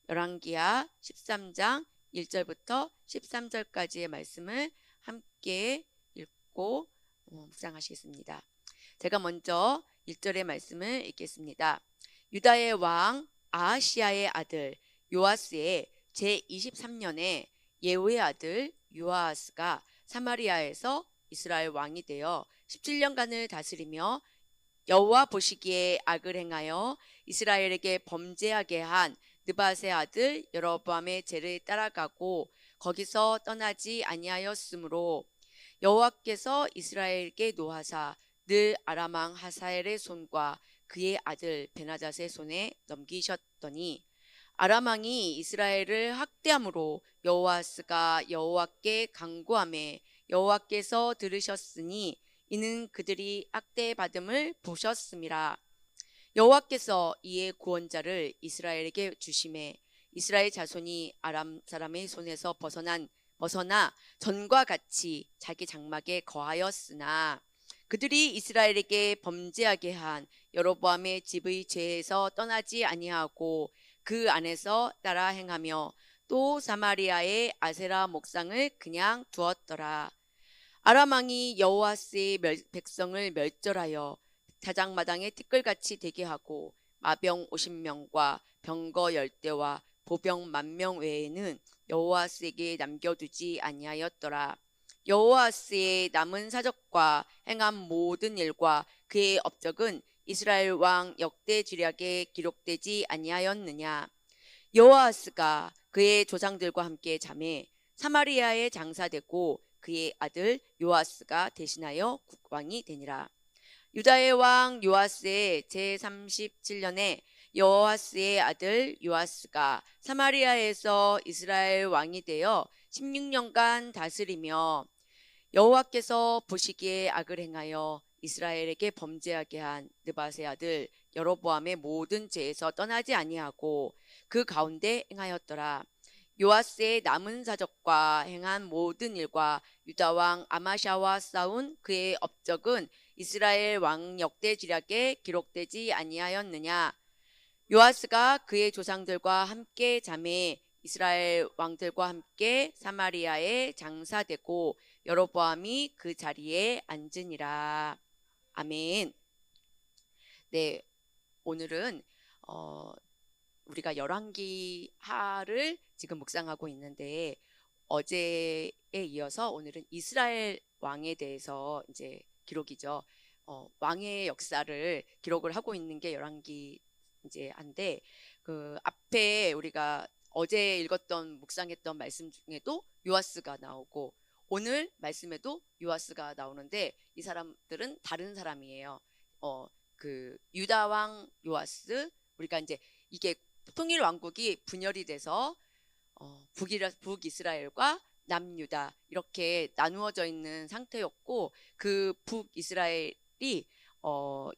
열왕기하 13장 1절부터 13절까지의 말씀을 함께 읽고 묵상하시겠습니다. 제가 먼저 1절의 말씀을 읽겠습니다. 유다의 왕 아하시야의 아들 요아스의 제23년에 예후의 아들 요아스가 사마리아에서 이스라엘 왕이 되어 17년간을 다스리며 여호와 보시기에 악을 행하여 이스라엘에게 범죄하게 한 느밧의 아들 여로보암의 죄를 따라가고 거기서 떠나지 아니하였으므로 여호와께서 이스라엘에게 노하사 늘 아람 왕 하사엘의 손과 그의 아들 베나닷의 손에 넘기셨더니 아람 왕이 이스라엘을 학대함으로 여호아스가 여호와께 간구하매 여호와께서 들으셨으니 이는 그들이 학대받음을 보셨음이라. 여호와께서 이에 구원자를 이스라엘에게 주심에 이스라엘 자손이 아람 사람의 손에서 벗어나 전과 같이 자기 장막에 거하였으나 그들이 이스라엘에게 범죄하게 한 여로보암의 집의 죄에서 떠나지 아니하고 그 안에서 따라 행하며 또 사마리아의 아세라 목상을 그냥 두었더라. 아람 왕이 여호아스의 백성을 멸절하여 다장마당에 티끌같이 되게 하고 마병 50명과 병거 10대와 보병 10,000명 외에는 여호아스에게 남겨두지 아니하였더라. 여호아스의 남은 사적과 행한 모든 일과 그의 업적은 이스라엘 왕 역대지략에 기록되지 아니하였느냐. 여호아스가 그의 조상들과 함께 잠에 사마리아에 장사되고 그의 아들 요아스가 대신하여 국왕이 되니라. 유다의 왕 요아스의 제37년에 여호아스의 아들 요아스가 사마리아에서 이스라엘 왕이 되어 16년간 다스리며 여호와께서 보시기에 악을 행하여 이스라엘에게 범죄하게 한 느밧의 아들 여로보암의 모든 죄에서 떠나지 아니하고 그 가운데 행하였더라. 요아스의 남은 사적과 행한 모든 일과 유다 왕 아마샤와 싸운 그의 업적은 이스라엘 왕 역대지략에 기록되지 아니하였느냐. 요아스가 그의 조상들과 함께 잠에 이스라엘 왕들과 함께 사마리아에 장사되고 여로보암이 그 자리에 앉으니라. 아멘. 네, 오늘은 우리가 열왕기하를 지금 묵상하고 있는데 어제에 이어서 오늘은 이스라엘 왕에 대해서 이제 기록이죠. 왕의 역사를 기록을 하고 있는 게 열왕기 이제 한데 그 앞에 우리가 어제 읽었던 묵상했던 말씀 중에도 요아스가 나오고 오늘 말씀에도 요아스가 나오는데 이 사람들은 다른 사람이에요. 그 유다 왕 요아스, 우리가 이제 이게 통일 왕국이 분열이 돼서 북이스라엘과 남유다 이렇게 나누어져 있는 상태였고 그 북이스라엘이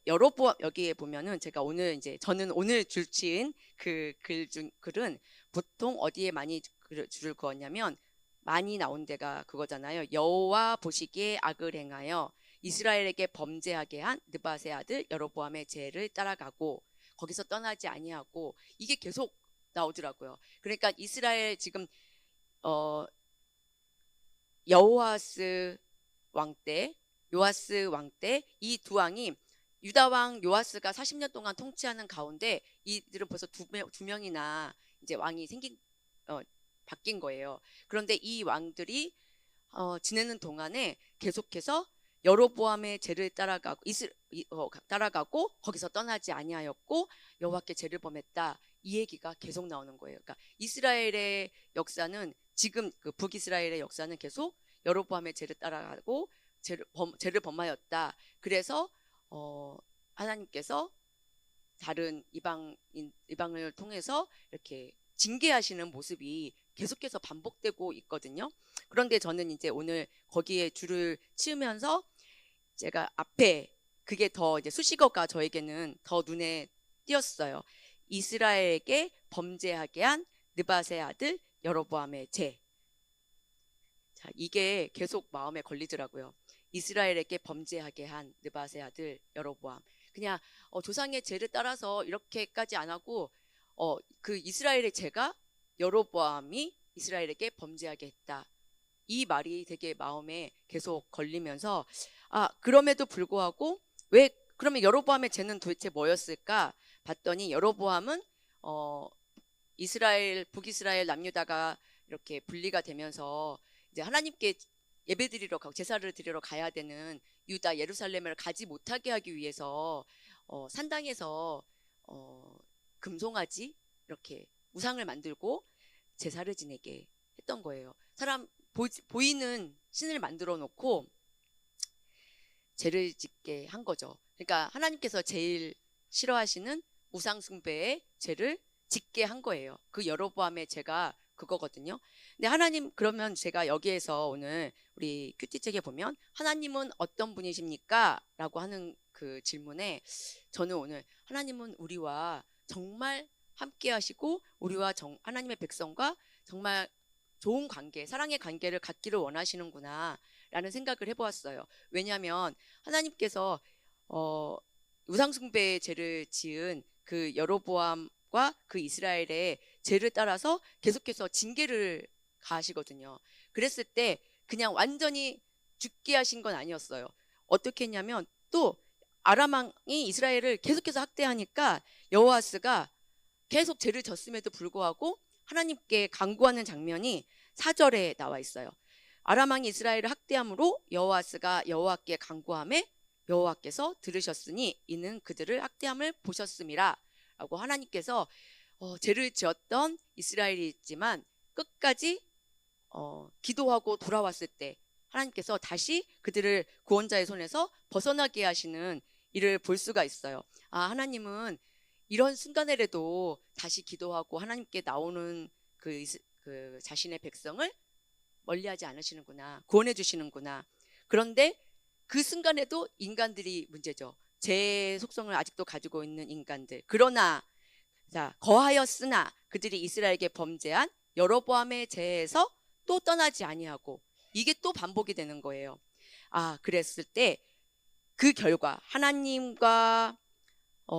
여로보암, 여기에 보면은 제가 오늘 이제 저는 오늘 줄치인 그 글은 보통 어디에 많이 줄을 그었냐면 많이 나온 데가 그거잖아요. 여호와 보시기에 악을 행하여 이스라엘에게 범죄하게 한 느밧의 아들 여로보암의 죄를 따라가고 거기서 떠나지 아니하고 이게 계속 나오더라고요. 그러니까 이스라엘 지금 여호아스 왕 때, 요아스 왕 때 이 두 왕이 유다 왕 요아스가 40년 동안 통치하는 가운데 이들은 벌써 두 명이나 이제 왕이 바뀐 거예요. 그런데 이 왕들이 지내는 동안에 계속해서 여로보암의 죄를 따라가고 거기서 떠나지 아니하였고 여호와께 죄를 범했다. 이 얘기가 계속 나오는 거예요. 그러니까 이스라엘의 역사는 지금 그 북이스라엘의 역사는 계속 여로보암의 죄를 따라가고 죄를 범하였다. 그래서 하나님께서 다른 이방을 통해서 이렇게 징계하시는 모습이 계속해서 반복되고 있거든요. 그런데 저는 이제 오늘 거기에 줄을 치우면서 제가 앞에 그게 더 이제 수식어가 저에게는 더 눈에 띄었어요. 이스라엘에게 범죄하게 한 느밧의 아들 여로보암의 죄. 자, 이게 계속 마음에 걸리더라고요. 이스라엘에게 범죄하게 한 느밧의 아들 여로보암. 그냥 조상의 죄를 따라서 이렇게까지 안 하고 그 이스라엘의 죄가 여로보암이 이스라엘에게 범죄하게 했다. 이 말이 되게 마음에 계속 걸리면서 그럼에도 불구하고 왜 그러면 여로보암의 죄는 도대체 뭐였을까 봤더니 여로보암은 북이스라엘 남유다가 이렇게 분리가 되면서 이제 하나님께 예배드리러 가고 제사를 드리러 가야 되는 유다 예루살렘을 가지 못하게 하기 위해서 산당에서 금송아지 이렇게 우상을 만들고 제사를 지내게 했던 거예요. 사람 보이는 신을 만들어 놓고 죄를 짓게 한 거죠. 그러니까 하나님께서 제일 싫어하시는 우상 숭배의 죄를 짓게 한 거예요. 그 여로보암의 죄가 그거거든요. 근데 하나님, 그러면 제가 여기에서 오늘 우리 큐티책에 보면 하나님은 어떤 분이십니까? 라고 하는 그 질문에 저는 오늘 하나님은 우리와 정말 함께 하시고 우리와 하나님의 백성과 정말 좋은 관계, 사랑의 관계를 갖기를 원하시는구나 라는 생각을 해보았어요. 왜냐하면 하나님께서 우상숭배의 죄를 지은 그 여로보암과 그 이스라엘의 죄를 따라서 계속해서 징계를 가하시거든요. 그랬을 때 그냥 완전히 죽게 하신 건 아니었어요. 어떻게 했냐면 또 아람 왕이 이스라엘을 계속해서 학대하니까 여호아스가 계속 죄를 졌음에도 불구하고 하나님께 간구하는 장면이 4절에 나와 있어요. 아람 왕이 이스라엘을 학대함으로 여호아스가 여호와께 간구하매 여호와께서 들으셨으니 이는 그들을 학대함을 보셨음이라 라고 하나님께서 죄를 지었던 이스라엘이 있지만 끝까지 기도하고 돌아왔을 때 하나님께서 다시 그들을 구원자의 손에서 벗어나게 하시는 일을 볼 수가 있어요. 하나님은 이런 순간에라도 다시 기도하고 하나님께 나오는 그 자신의 백성을 멀리하지 않으시는구나, 구원해 주시는구나. 그런데 그 순간에도 인간들이 문제죠. 제 속성을 아직도 가지고 있는 인간들. 그러나 거하였으나 그들이 이스라엘에게 범죄한 여로보암의 죄에서 또 떠나지 아니하고, 이게 또 반복이 되는 거예요. 그랬을 때 그 결과, 하나님과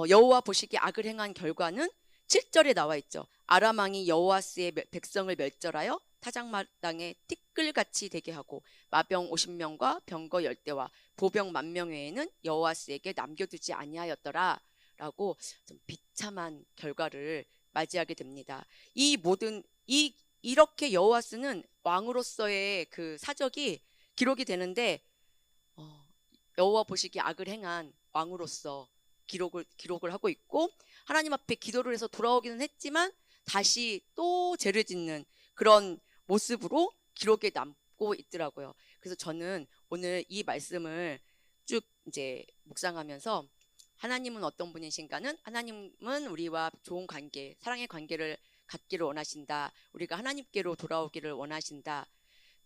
여호와 보시기에 악을 행한 결과는 7절에 나와 있죠. 아람 왕이 여호아스의 백성을 멸절하여 타작마당에 티끌같이 되게 하고 마병 50명과 병거 10대와 보병 10,000 외에는 여호아스에게 남겨두지 아니하였더라 라고 좀 비참한 결과를 맞이하게 됩니다. 이렇게 여호아스는 왕으로서의 그 사적이 기록이 되는데 여호와 보시기에 악을 행한 왕으로서 기록을 하고 있고, 하나님 앞에 기도를 해서 돌아오기는 했지만 다시 또 죄를 짓는 그런 모습으로 기록에 남고 있더라고요. 그래서 저는 오늘 이 말씀을 쭉 이제 묵상하면서 하나님은 어떤 분이신가는, 하나님은 우리와 좋은 관계, 사랑의 관계를 갖기를 원하신다. 우리가 하나님께로 돌아오기를 원하신다.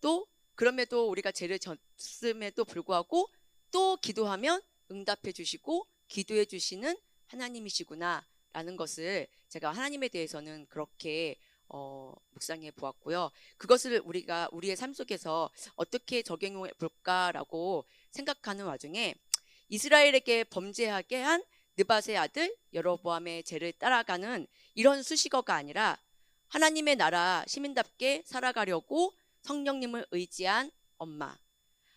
또 그럼에도 우리가 죄를 졌음에도 불구하고 또 기도하면 응답해 주시고 기도해 주시는 하나님이시구나 라는 것을 제가 하나님에 대해서는 그렇게 묵상해 보았고요. 그것을 우리가 우리의 삶 속에서 어떻게 적용해 볼까라고 생각하는 와중에 이스라엘에게 범죄하게 한 느밧의 아들 여로보암의 죄를 따라가는 이런 수식어가 아니라 하나님의 나라 시민답게 살아가려고 성령님을 의지한 엄마,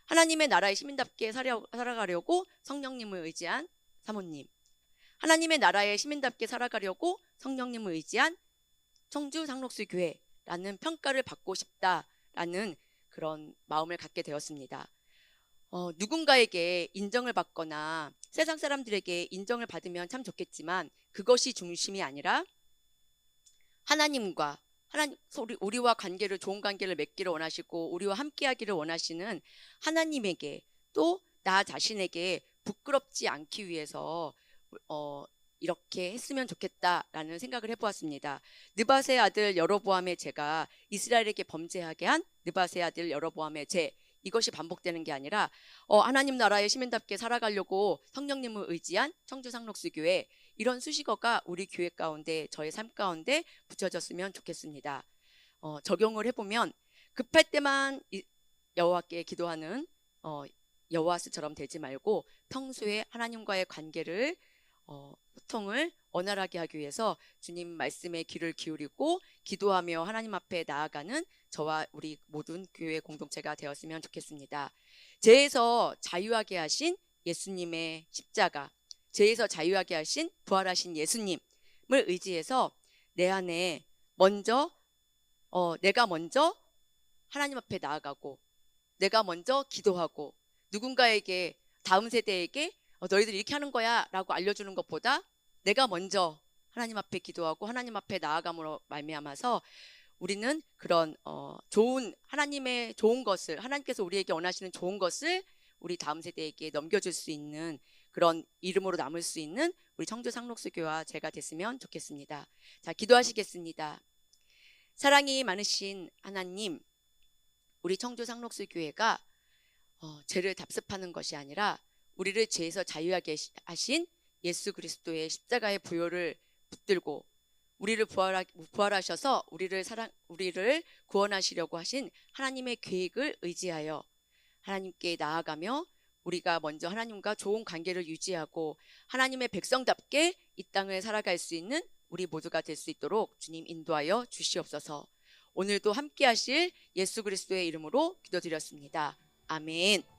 하나님의 나라의 시민답게 살아가려고 성령님을 의지한 사모님, 하나님의 나라의 시민답게 살아가려고 성령님을 의지한 청주 상록수 교회라는 평가를 받고 싶다라는 그런 마음을 갖게 되었습니다. 누군가에게 인정을 받거나 세상 사람들에게 인정을 받으면 참 좋겠지만 그것이 중심이 아니라 하나님과 우리와 좋은 관계를 맺기를 원하시고 우리와 함께하기를 원하시는 하나님에게, 또 나 자신에게 부끄럽지 않기 위해서 이렇게 했으면 좋겠다라는 생각을 해보았습니다. 느밧의 아들 여로보암의 죄가 이스라엘에게 범죄하게 한 느밧의 아들 여로보암의 죄, 이것이 반복되는 게 아니라 하나님 나라의 시민답게 살아가려고 성령님을 의지한 청주 상록수 교회, 이런 수식어가 우리 교회 가운데, 저의 삶 가운데 붙여졌으면 좋겠습니다. 적용을 해보면 급할 때만 여호와께 기도하는 여호와스처럼 되지 말고 평소에 하나님과의 관계를 소통을 원활하게 하기 위해서 주님 말씀에 귀를 기울이고 기도하며 하나님 앞에 나아가는 저와 우리 모든 교회 공동체가 되었으면 좋겠습니다. 죄에서 자유하게 하신 예수님의 십자가, 죄에서 자유하게 하신 부활하신 예수님을 의지해서 내 안에 내가 먼저 하나님 앞에 나아가고 내가 먼저 기도하고 누군가에게 다음 세대에게 너희들이 이렇게 하는 거야 라고 알려주는 것보다 내가 먼저 하나님 앞에 기도하고 하나님 앞에 나아감으로 말미암아서 우리는 그런 좋은 하나님의 좋은 것을 하나님께서 우리에게 원하시는 좋은 것을 우리 다음 세대에게 넘겨줄 수 있는 그런 이름으로 남을 수 있는 우리 청주 상록수교와 제가 됐으면 좋겠습니다. 자, 기도하시겠습니다. 사랑이 많으신 하나님, 우리 청주 상록수교회가 죄를 답습하는 것이 아니라 우리를 죄에서 자유하게 하신 예수 그리스도의 십자가의 부요를 붙들고 우리를 부활하셔서 우리를 구원하시려고 하신 하나님의 계획을 의지하여 하나님께 나아가며 우리가 먼저 하나님과 좋은 관계를 유지하고 하나님의 백성답게 이 땅을 살아갈 수 있는 우리 모두가 될 수 있도록 주님 인도하여 주시옵소서. 오늘도 함께 하실 예수 그리스도의 이름으로 기도드렸습니다. 아멘.